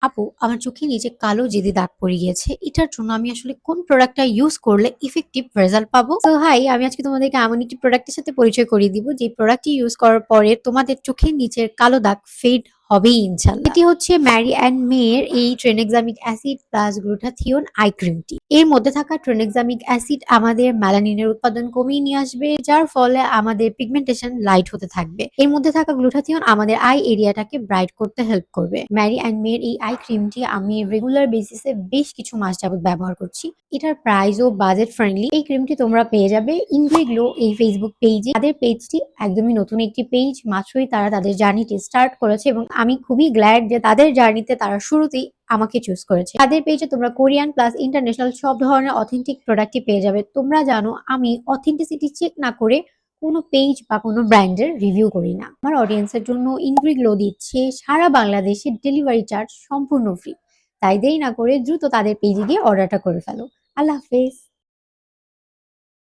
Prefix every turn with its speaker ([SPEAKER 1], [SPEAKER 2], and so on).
[SPEAKER 1] আপু, আমার চোখের নিচে কালো জিদি দাগ পড়ে গিয়েছে। এটার জন্য আমি আসলে কোন প্রোডাক্টটা ইউজ করলে ইফেক্টিভ রেজাল্ট পাবো? সো হাই, আমি আজকে তোমাদেরকে এমন একটি প্রোডাক্টের সাথে পরিচয় করিয়ে দিব যে প্রোডাক্টটি ইউজ করার পরে তোমাদের চোখের নিচের কালো দাগ ফেড হবেই ইনশাল্লাহ। এটি হচ্ছে ম্যারি অ্যান্ড মেয়ের এই ট্রেনেক্সামিক অ্যাসিড প্লাস গ্লুটাথিওন আই ক্রিমটি। এর মধ্যে থাকা ট্রেনেক্সামিক অ্যাসিড আমাদের মেলানিনের উৎপাদন কমিয়ে নিয়ে আসবে, যার ফলে আমাদের পিগমেন্টেশন লাইট হতে থাকবে। এর মধ্যে থাকা গ্লুটাথিওন আমাদের আই এরিয়াটাকে ব্রাইট করতে হেল্প করবে। ম্যারি অ্যান্ড মেয়ের এই আই ক্রিমটি আমি রেগুলার বেসিসে বেশ কিছু মাস যাবত ব্যবহার করছি। এটার প্রাইসও বাজেট ফ্রেন্ডলি। এই ক্রিমটি তোমরা পেয়ে যাবে ইনগ্রিগ্লো এই ফেসবুক পেজে। তাদের পেজটি একদমই নতুন একটি পেজ, মাত্রই তারা তাদের জার্নিটি স্টার্ট করেছে এবং আমি খুবই গ্ল্যাড যে তাদের জার্নিতে তারা শুরুতেই আমাকে চুজ করেছে। তাদের পেজে তোমরা কোরিয়ান প্লাস ইন্টারন্যাশনাল সব ধরনের অথেন্টিক প্রোডাক্টই পেয়ে যাবে। তোমরা জানো আমি অথেন্টিসিটি চেক না করে কোনো পেজ বা কোনো ব্র্যান্ডের রিভিউ করি না। আমার অডিয়েন্সের জন্য ইনগ্রিগ্লো দিচ্ছে সারা বাংলাদেশে ডেলিভারি চার্জ সম্পূর্ণ ফ্রি। তাই দেরি না করে দ্রুত তাদের পেজে গিয়ে অর্ডারটা করে ফেলো। আল্লাহ হাফেজ।